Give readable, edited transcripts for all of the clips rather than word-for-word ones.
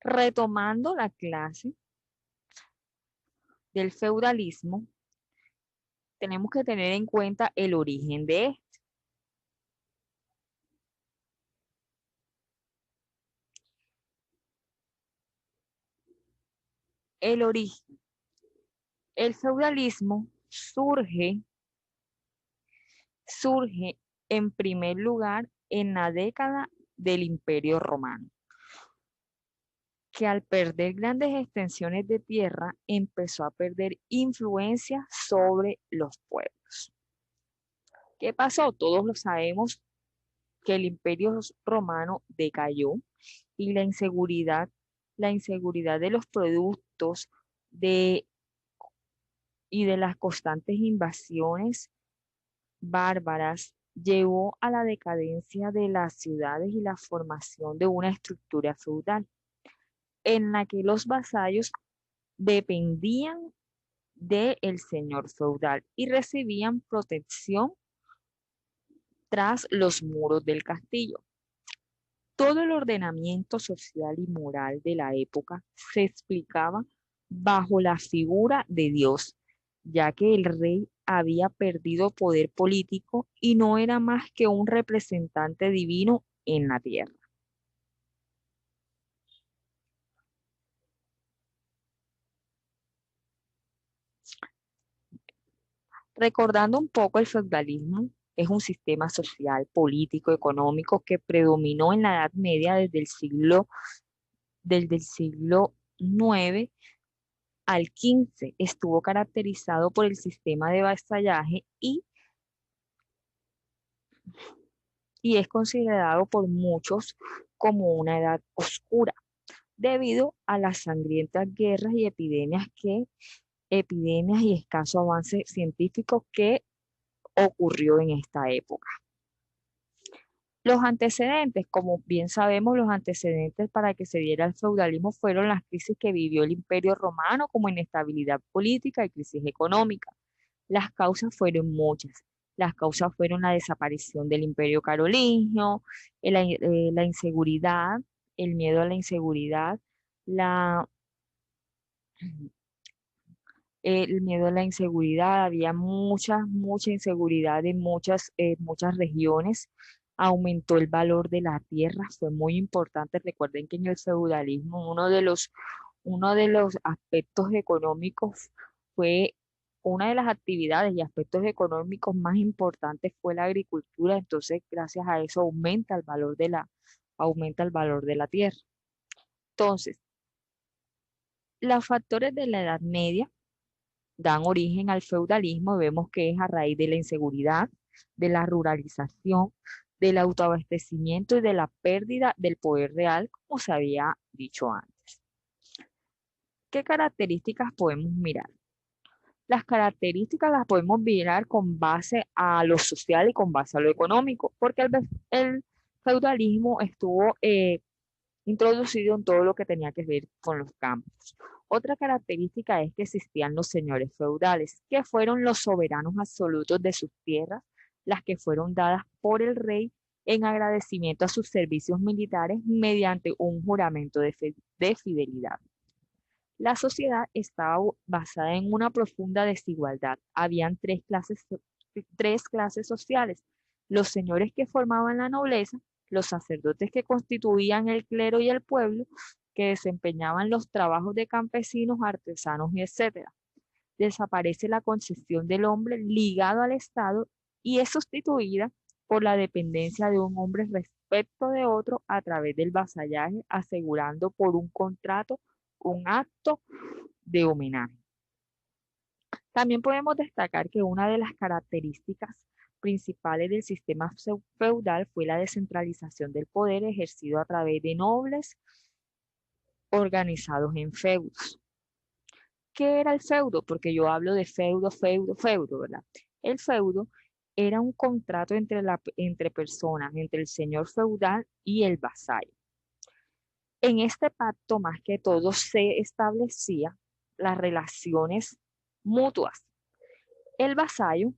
Retomando la clase del feudalismo, tenemos que tener en cuenta el origen de este. El origen. El feudalismo surge en primer lugar en la década del Imperio Romano, que al perder grandes extensiones de tierra empezó a perder influencia sobre los pueblos. ¿Qué pasó? Todos lo sabemos que el Imperio Romano decayó y la inseguridad de los productos de, y de las constantes invasiones bárbaras llevó a la decadencia de las ciudades y la formación de una estructura feudal en la que los vasallos dependían del señor feudal y recibían protección tras los muros del castillo. Todo el ordenamiento social y moral de la época se explicaba bajo la figura de Dios, ya que el rey había perdido poder político y no era más que un representante divino en la tierra. Recordando un poco el feudalismo, es un sistema social, político, económico que predominó en la Edad Media desde el siglo IX al XV. Estuvo caracterizado por el sistema de vasallaje y es considerado por muchos como una edad oscura, debido a las sangrientas guerras y epidemias y escaso avance científico que ocurrió en esta época. Los antecedentes, como bien sabemos, los antecedentes para que se diera el feudalismo fueron las crisis que vivió el Imperio Romano, como inestabilidad política y crisis económica. Las causas fueron muchas. Las causas fueron la desaparición del Imperio Carolingio, la inseguridad, el miedo a la inseguridad, la, el miedo a la inseguridad, había mucha inseguridad en muchas regiones, aumentó el valor de la tierra, fue muy importante. Recuerden que en el feudalismo uno de los aspectos económicos fue, una de las actividades y aspectos económicos más importantes fue la agricultura, entonces gracias a eso aumenta el valor de la tierra. Entonces, los factores de la Edad Media dan origen al feudalismo, vemos que es a raíz de la inseguridad, de la ruralización, del autoabastecimiento y de la pérdida del poder real, como se había dicho antes. ¿Qué características podemos mirar? Las características las podemos mirar con base a lo social y con base a lo económico, porque el feudalismo estuvo introducido en todo lo que tenía que ver con los campos. Otra característica es que existían los señores feudales, que fueron los soberanos absolutos de sus tierras, las que fueron dadas por el rey en agradecimiento a sus servicios militares mediante un juramento de fidelidad. La sociedad estaba basada en una profunda desigualdad. Habían tres clases sociales: los señores que formaban la nobleza, los sacerdotes que constituían el clero y el pueblo, que desempeñaban los trabajos de campesinos, artesanos y etcétera. Desaparece la concepción del hombre ligado al Estado y es sustituida por la dependencia de un hombre respecto de otro a través del vasallaje, asegurando por un contrato un acto de homenaje. También podemos destacar que una de las características principales del sistema feudal fue la descentralización del poder ejercido a través de nobles organizados en feudos. ¿Qué era el feudo? Porque yo hablo de feudo, ¿verdad? El feudo era un contrato entre personas, entre el señor feudal y el vasallo. En este pacto, más que todo, se establecía las relaciones mutuas. El vasallo,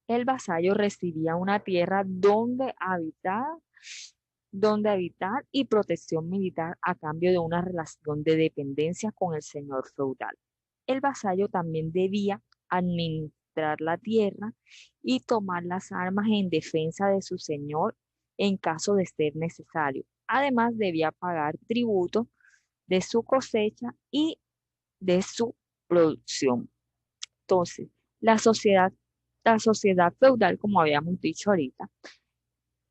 el vasallo recibía una tierra donde habitar donde habitar y protección militar a cambio de una relación de dependencia con el señor feudal. El vasallo también debía administrar la tierra y tomar las armas en defensa de su señor en caso de ser necesario. Además, debía pagar tributo de su cosecha y de su producción. Entonces, la sociedad, la sociedad feudal, como habíamos dicho ahorita,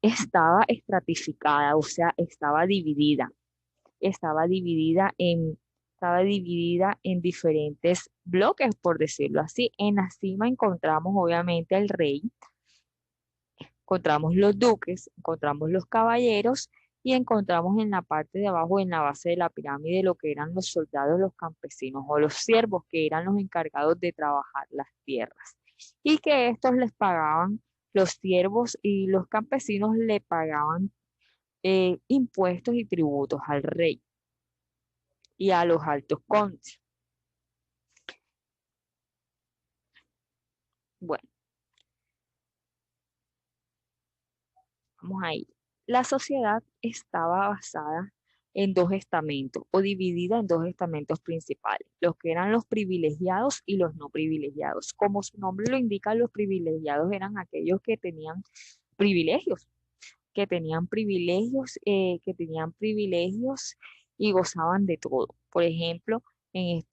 estaba estratificada, o sea, estaba dividida en, estaba dividida en diferentes bloques, por decirlo así. En la cima encontramos obviamente el rey, encontramos los duques, encontramos los caballeros y encontramos en la parte de abajo, en la base de la pirámide, lo que eran los soldados, los campesinos o los siervos, que eran los encargados de trabajar las tierras. Y que estos les pagaban, los siervos y los campesinos le pagaban impuestos y tributos al rey y a los altos condes. Bueno, vamos a ir. La sociedad estaba basada en dos estamentos o dividida en dos estamentos principales, los que eran los privilegiados y los no privilegiados. Como su nombre lo indica, los privilegiados eran aquellos privilegios, que tenían privilegios y gozaban de todo. Por ejemplo,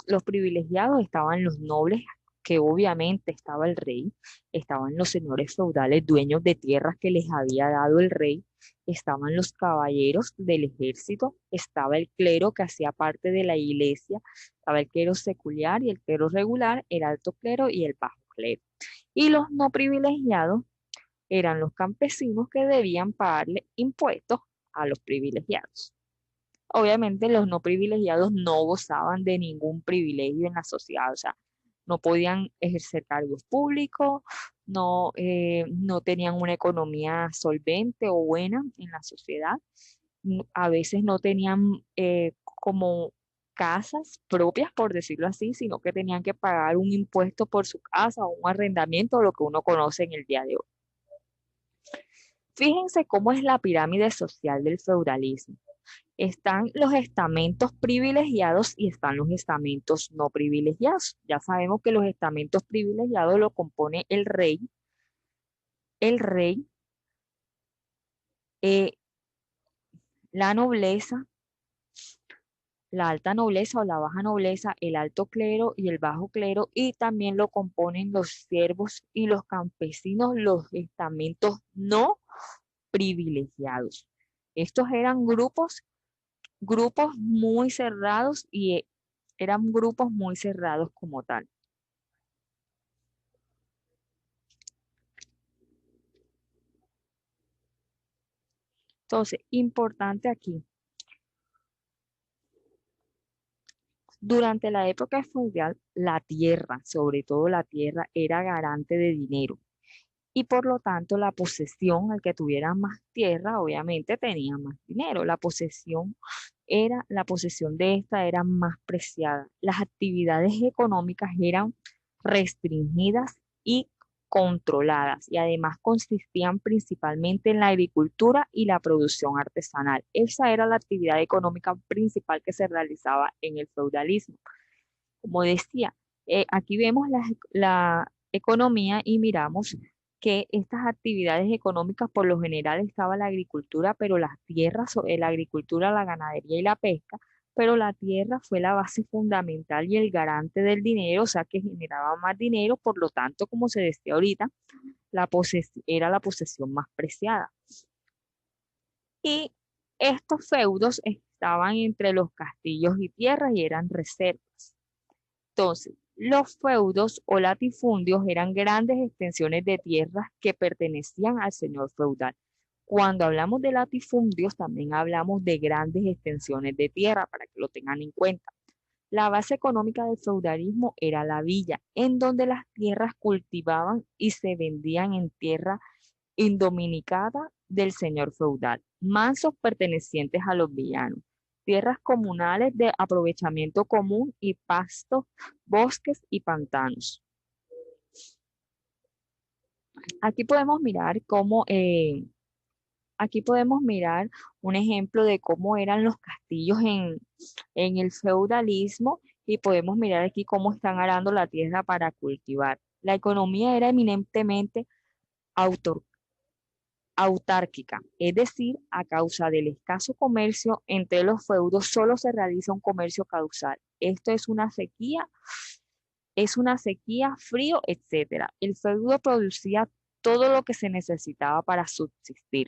los privilegiados estaban los nobles, que obviamente estaba el rey, estaban los señores feudales, dueños de tierras que les había dado el rey, estaban los caballeros del ejército, estaba el clero que hacía parte de la iglesia, estaba el clero secular y el clero regular, el alto clero y el bajo clero. Y los no privilegiados eran los campesinos que debían pagarle impuestos a los privilegiados. Obviamente los no privilegiados no gozaban de ningún privilegio en la sociedad, o sea, no podían ejercer cargos públicos, no tenían una economía solvente o buena en la sociedad, a veces no tenían como casas propias, por decirlo así, sino que tenían que pagar un impuesto por su casa o un arrendamiento, lo que uno conoce en el día de hoy. Fíjense cómo es la pirámide social del feudalismo. Están los estamentos privilegiados y están los estamentos no privilegiados. Ya sabemos que los estamentos privilegiados lo compone el rey, eh, la nobleza, la alta nobleza o la baja nobleza, el alto clero y el bajo clero, y también lo componen los siervos y los campesinos, los estamentos no privilegiados. Estos eran grupos muy cerrados y eran grupos muy cerrados como tal. Entonces, importante aquí, durante la época feudal, la tierra, sobre todo la tierra, era garante de dinero y por lo tanto la posesión, el que tuviera más tierra, obviamente tenía más dinero. La posesión de esta era más preciada. Las actividades económicas eran restringidas y controladas y además consistían principalmente en la agricultura y la producción artesanal. Esa era la actividad económica principal que se realizaba en el feudalismo. Como decía, aquí vemos la economía y miramos que estas actividades económicas por lo general estaba la agricultura, pero las tierras, la agricultura, la ganadería y la pesca, pero la tierra fue la base fundamental y el garante del dinero, o sea que generaba más dinero, por lo tanto, como se decía ahorita, era la posesión más preciada. Y estos feudos estaban entre los castillos y tierras y eran reservas. Entonces, los feudos o latifundios eran grandes extensiones de tierras que pertenecían al señor feudal. Cuando hablamos de latifundios, también hablamos de grandes extensiones de tierra, para que lo tengan en cuenta. La base económica del feudalismo era la villa, en donde las tierras cultivaban y se vendían en tierra indominicada del señor feudal, mansos pertenecientes a los villanos, tierras comunales de aprovechamiento común y pastos, bosques y pantanos. Aquí podemos mirar cómo Aquí podemos mirar un ejemplo de cómo eran los castillos en el feudalismo y podemos mirar aquí cómo están arando la tierra para cultivar. La economía era eminentemente autor- autárquica, es decir, a causa del escaso comercio entre los feudos solo se realiza un comercio causal. Esto es una sequía, frío, etcétera. El feudo producía todo lo que se necesitaba para subsistir.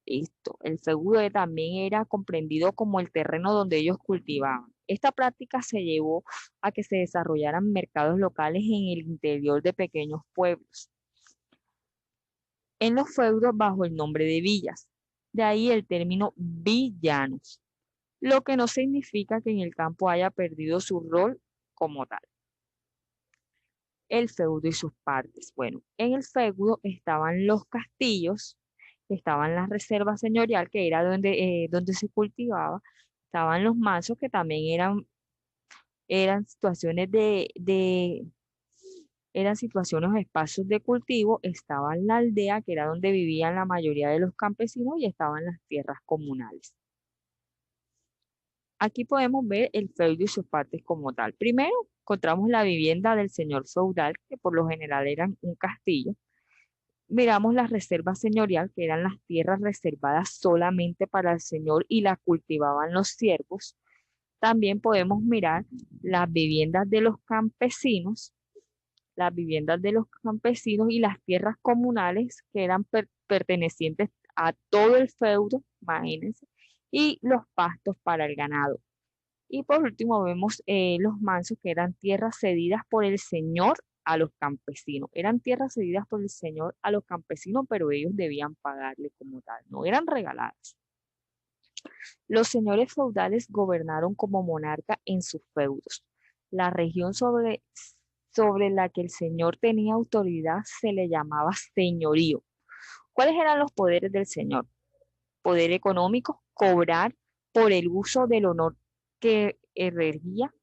Esto, el feudo también era comprendido como el terreno donde ellos cultivaban. Esta práctica se llevó a que se desarrollaran mercados locales en el interior de pequeños pueblos, en los feudos bajo el nombre de villas. De ahí el término villanos, lo que no significa que en el campo haya perdido su rol como tal. El feudo y sus partes. Bueno, en el feudo estaban los castillos, estaban las reservas señorial, que era donde se cultivaba, estaban los mansos, que también eran situaciones eran situaciones o espacios de cultivo, estaba la aldea, que era donde vivían la mayoría de los campesinos, y estaban las tierras comunales. Aquí podemos ver el feudo y sus partes como tal. Primero, encontramos la vivienda del señor feudal, que por lo general eran un castillo. Miramos la reserva señorial, que eran las tierras reservadas solamente para el señor y las cultivaban los siervos. También podemos mirar las viviendas de los campesinos, las viviendas de los campesinos y las tierras comunales que eran pertenecientes a todo el feudo, imagínense, y los pastos para el ganado. Y por último vemos los mansos, que eran tierras cedidas por el señor a los campesinos. Eran tierras cedidas por el señor a los campesinos, pero ellos debían pagarle como tal, no eran regaladas. Los señores feudales gobernaron como monarca en sus feudos. La región sobre la que el señor tenía autoridad se le llamaba señorío. ¿Cuáles eran los poderes del señor? Poder económico, cobrar por el uso del honor que erguía,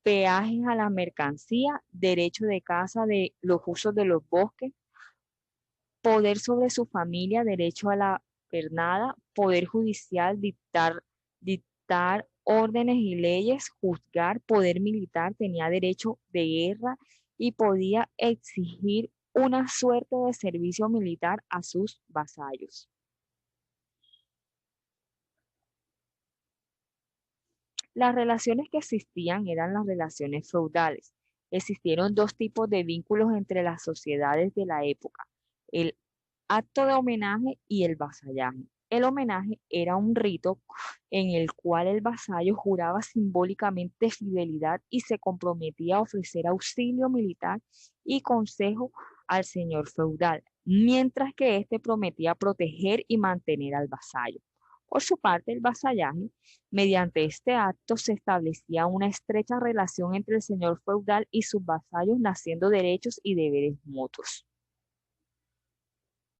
peajes a la mercancía, derecho de caza de los usos de los bosques, poder sobre su familia, derecho a la pernada, poder judicial, dictar órdenes y leyes, juzgar, poder militar, tenía derecho de guerra y podía exigir una suerte de servicio militar a sus vasallos. Las relaciones que existían eran las relaciones feudales. Existieron dos tipos de vínculos entre las sociedades de la época: el acto de homenaje y el vasallaje. El homenaje era un rito en el cual el vasallo juraba simbólicamente fidelidad y se comprometía a ofrecer auxilio militar y consejo al señor feudal, mientras que éste prometía proteger y mantener al vasallo. Por su parte, el vasallaje, mediante este acto se establecía una estrecha relación entre el señor feudal y sus vasallos, naciendo derechos y deberes mutuos.